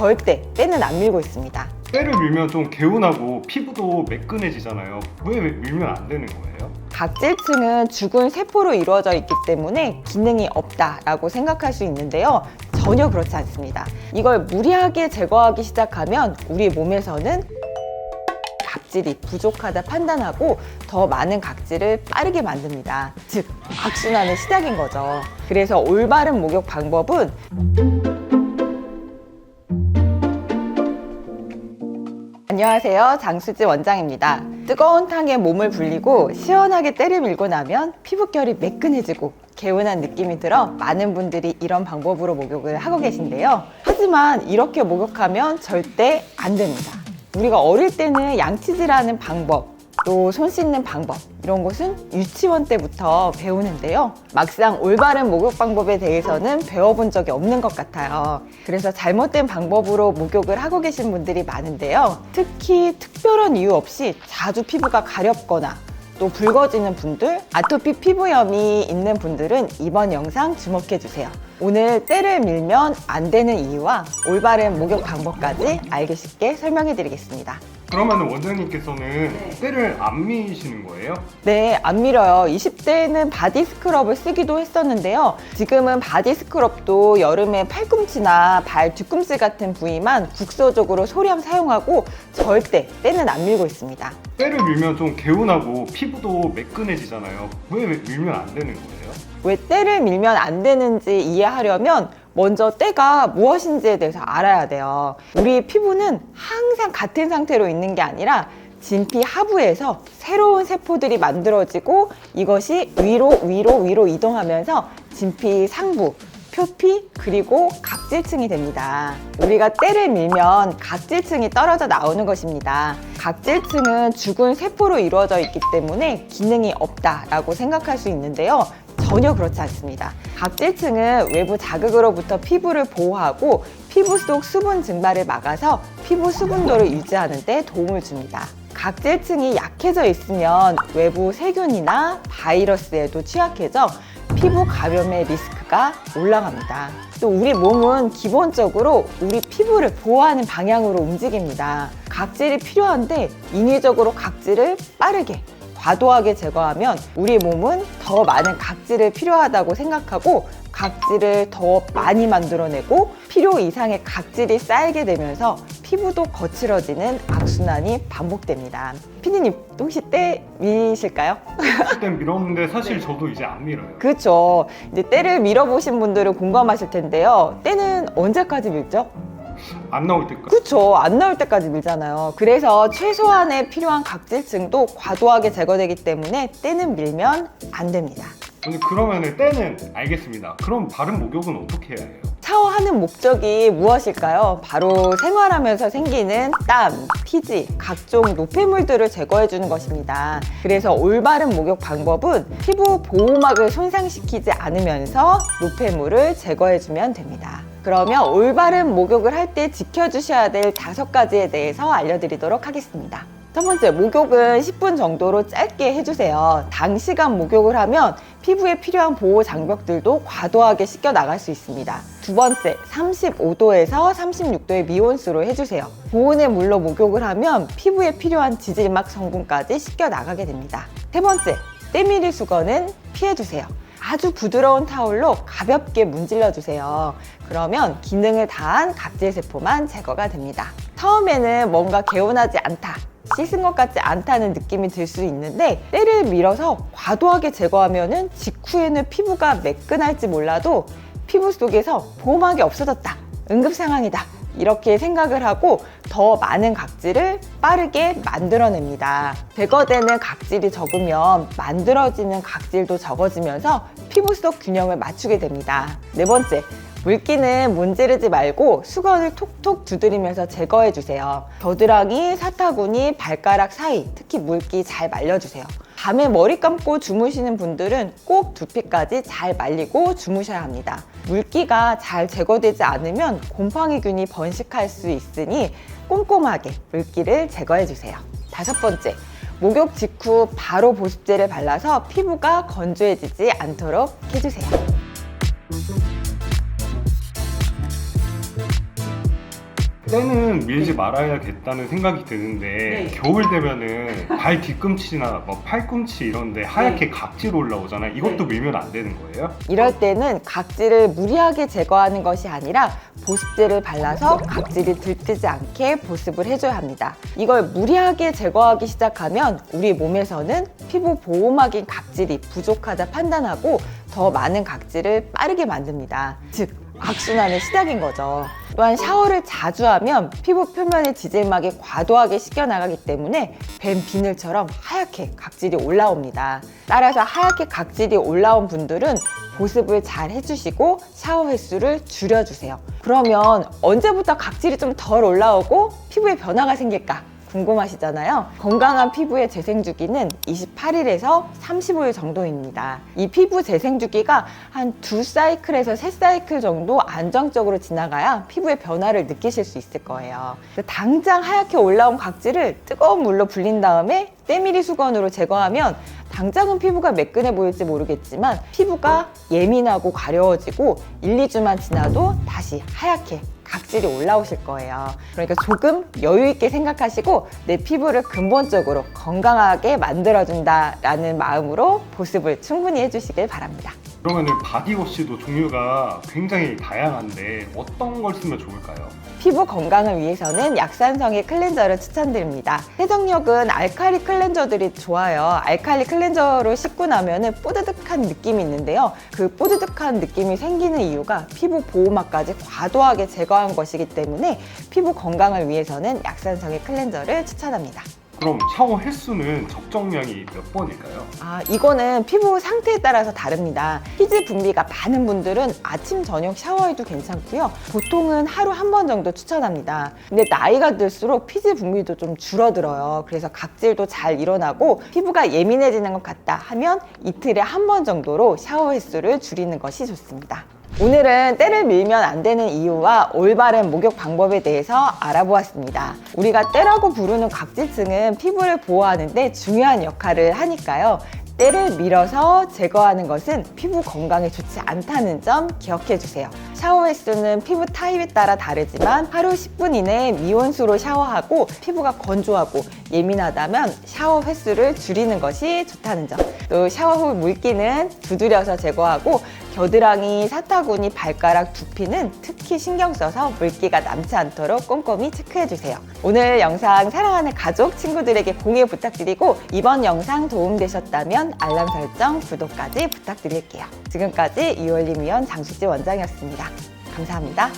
절대 때는 안 밀고 있습니다. 때를 밀면 좀 개운하고 피부도 매끈해지잖아요. 왜 밀면 안 되는 거예요? 각질층은 죽은 세포로 이루어져 있기 때문에 기능이 없다라고 생각할 수 있는데요. 전혀 그렇지 않습니다. 이걸 무리하게 제거하기 시작하면 우리 몸에서는 각질이 부족하다 판단하고 더 많은 각질을 빠르게 만듭니다. 즉, 악순환의 시작인 거죠. 그래서 올바른 목욕 방법은 안녕하세요. 장수지 원장입니다. 뜨거운 탕에 몸을 불리고 시원하게 때를 밀고 나면 피부결이 매끈해지고 개운한 느낌이 들어 많은 분들이 이런 방법으로 목욕을 하고 계신데요. 하지만 이렇게 목욕하면 절대 안 됩니다. 우리가 어릴 때는 양치질하는 방법, 또 손 씻는 방법, 이런 것은 유치원 때부터 배우는데요. 막상 올바른 목욕 방법에 대해서는 배워본 적이 없는 것 같아요. 그래서 잘못된 방법으로 목욕을 하고 계신 분들이 많은데요. 특히 특별한 이유 없이 자주 피부가 가렵거나 또 붉어지는 분들, 아토피 피부염이 있는 분들은 이번 영상 주목해 주세요. 오늘 때를 밀면 안 되는 이유와 올바른 목욕 방법까지 알기 쉽게 설명해 드리겠습니다. 그러면 원장님께서는 때를 안 미시는 거예요? 네, 안 밀어요. 20대에는 바디 스크럽을 쓰기도 했었는데요. 지금은 바디 스크럽도 여름에 팔꿈치나 발 뒤꿈치 같은 부위만 국소적으로 소량 사용하고 절대 때는 안 밀고 있습니다. 때를 밀면 좀 개운하고 피부도 매끈해지잖아요. 왜 밀면 안 되는 거예요? 왜 때를 밀면 안 되는지 이해하려면 먼저 때가 무엇인지에 대해서 알아야 돼요. 우리 피부는 항상 같은 상태로 있는 게 아니라 진피 하부에서 새로운 세포들이 만들어지고 이것이 위로 이동하면서 진피 상부, 표피, 그리고 각질층이 됩니다. 우리가 때를 밀면 각질층이 떨어져 나오는 것입니다. 각질층은 죽은 세포로 이루어져 있기 때문에 기능이 없다라고 생각할 수 있는데요. 전혀 그렇지 않습니다. 각질층은 외부 자극으로부터 피부를 보호하고 피부 속 수분 증발을 막아서 피부 수분도를 유지하는 데 도움을 줍니다. 각질층이 약해져 있으면 외부 세균이나 바이러스에도 취약해져 피부 감염의 리스크가 올라갑니다. 또 우리 몸은 기본적으로 우리 피부를 보호하는 방향으로 움직입니다. 각질이 필요한데 인위적으로 각질을 빠르게 과도하게 제거하면 우리 몸은 더 많은 각질을 필요하다고 생각하고 각질을 더 많이 만들어내고 필요 이상의 각질이 쌓이게 되면서 피부도 거칠어지는 악순환이 반복됩니다. 피디님 혹시 때 미실까요? 그때 밀었는데 사실 저도 이제 안 밀어요. 그렇죠. 이제 때를 밀어보신 분들은 공감하실 텐데요. 때는 언제까지 밀죠? 안 나올 때까지. 그렇죠. 안 나올 때까지 밀잖아요. 그래서 최소한의 필요한 각질층도 과도하게 제거되기 때문에 때는 밀면 안 됩니다. 아니, 그러면 때는 알겠습니다. 그럼 바른 목욕은 어떻게 해야 해요? 샤워하는 목적이 무엇일까요? 바로 생활하면서 생기는 땀, 피지, 각종 노폐물들을 제거해주는 것입니다. 그래서 올바른 목욕 방법은 피부 보호막을 손상시키지 않으면서 노폐물을 제거해주면 됩니다. 그러면 올바른 목욕을 할 때 지켜주셔야 될 5가지에 대해서 알려드리도록 하겠습니다. 첫 번째, 목욕은 10분 정도로 짧게 해주세요. 단시간 목욕을 하면 피부에 필요한 보호 장벽들도 과도하게 씻겨 나갈 수 있습니다. 두 번째, 35도에서 36도의 미온수로 해주세요. 고온의 물로 목욕을 하면 피부에 필요한 지질막 성분까지 씻겨 나가게 됩니다. 세 번째, 때밀이 수건은 피해주세요. 아주 부드러운 타올로 가볍게 문질러 주세요. 그러면 기능을 다한 각질세포만 제거가 됩니다. 처음에는 뭔가 개운하지 않다, 씻은 것 같지 않다는 느낌이 들 수 있는데 때를 밀어서 과도하게 제거하면 직후에는 피부가 매끈할지 몰라도 피부 속에서 보호막이 없어졌다, 응급상황이다, 이렇게 생각을 하고 더 많은 각질을 빠르게 만들어냅니다. 제거되는 각질이 적으면 만들어지는 각질도 적어지면서 피부 속 균형을 맞추게 됩니다. 네 번째, 물기는 문지르지 말고 수건을 톡톡 두드리면서 제거해주세요. 겨드랑이, 사타구니, 발가락 사이, 특히 물기 잘 말려주세요. 밤에 머리 감고 주무시는 분들은 꼭 두피까지 잘 말리고 주무셔야 합니다. 물기가 잘 제거되지 않으면 곰팡이균이 번식할 수 있으니 꼼꼼하게 물기를 제거해주세요. 5번째, 목욕 직후 바로 보습제를 발라서 피부가 건조해지지 않도록 해주세요. 때는 밀지 말아야겠다는 생각이 드는데 네. 겨울 되면은 발 뒤꿈치나 뭐 팔꿈치 이런데 하얗게 각질 올라오잖아요. 이것도 밀면 안 되는 거예요? 이럴 때는 각질을 무리하게 제거하는 것이 아니라 보습제를 발라서 각질이 들뜨지 않게 보습을 해줘야 합니다. 이걸 무리하게 제거하기 시작하면 우리 몸에서는 피부 보호막인 각질이 부족하다 판단하고 더 많은 각질을 빠르게 만듭니다. 즉, 악순환의 시작인 거죠. 또한 샤워를 자주 하면 피부 표면의 지질막이 과도하게 씻겨나가기 때문에 뱀 비늘처럼 하얗게 각질이 올라옵니다. 따라서 하얗게 각질이 올라온 분들은 보습을 잘 해주시고 샤워 횟수를 줄여주세요. 그러면 언제부터 각질이 좀 덜 올라오고 피부에 변화가 생길까? 궁금하시잖아요. 건강한 피부의 재생 주기는 28일에서 35일 정도입니다. 이 피부 재생 주기가 한 2사이클에서 3사이클 정도 안정적으로 지나가야 피부의 변화를 느끼실 수 있을 거예요. 당장 하얗게 올라온 각질을 뜨거운 물로 불린 다음에 때밀이 수건으로 제거하면 당장은 피부가 매끈해 보일지 모르겠지만 피부가 예민하고 가려워지고 1, 2주만 지나도 다시 하얗게 각질이 올라오실 거예요. 그러니까 조금 여유 있게 생각하시고 내 피부를 근본적으로 건강하게 만들어준다라는 마음으로 보습을 충분히 해주시길 바랍니다. 그러면은 바디워시도 종류가 굉장히 다양한데 어떤 걸 쓰면 좋을까요? 피부 건강을 위해서는 약산성의 클렌저를 추천드립니다. 세정력은 알칼리 클렌저들이 좋아요. 알칼리 클렌저로 씻고 나면은 뽀드득한 느낌이 있는데요. 그 뽀드득한 느낌이 생기는 이유가 피부 보호막까지 과도하게 제거한 것이기 때문에 피부 건강을 위해서는 약산성의 클렌저를 추천합니다. 그럼 샤워 횟수는 적정량이 몇 번일까요? 이거는 피부 상태에 따라서 다릅니다. 피지 분비가 많은 분들은 아침, 저녁 샤워해도 괜찮고요. 보통은 하루 한 번 정도 추천합니다. 근데 나이가 들수록 피지 분비도 좀 줄어들어요. 그래서 각질도 잘 일어나고 피부가 예민해지는 것 같다 하면 이틀에 한 번 정도로 샤워 횟수를 줄이는 것이 좋습니다. 오늘은 때를 밀면 안 되는 이유와 올바른 목욕 방법에 대해서 알아보았습니다. 우리가 때라고 부르는 각질층은 피부를 보호하는 데 중요한 역할을 하니까요. 때를 밀어서 제거하는 것은 피부 건강에 좋지 않다는 점 기억해 주세요. 샤워 횟수는 피부 타입에 따라 다르지만 하루 10분 이내에 미온수로 샤워하고 피부가 건조하고 예민하다면 샤워 횟수를 줄이는 것이 좋다는 점. 또 샤워 후 물기는 두드려서 제거하고 겨드랑이, 사타구니, 발가락, 두피는 특히 신경 써서 물기가 남지 않도록 꼼꼼히 체크해 주세요. 오늘 영상 사랑하는 가족, 친구들에게 공유 부탁드리고 이번 영상 도움되셨다면 알람 설정, 구독까지 부탁드릴게요. 지금까지 이올림위원 장수지 원장이었습니다. 감사합니다.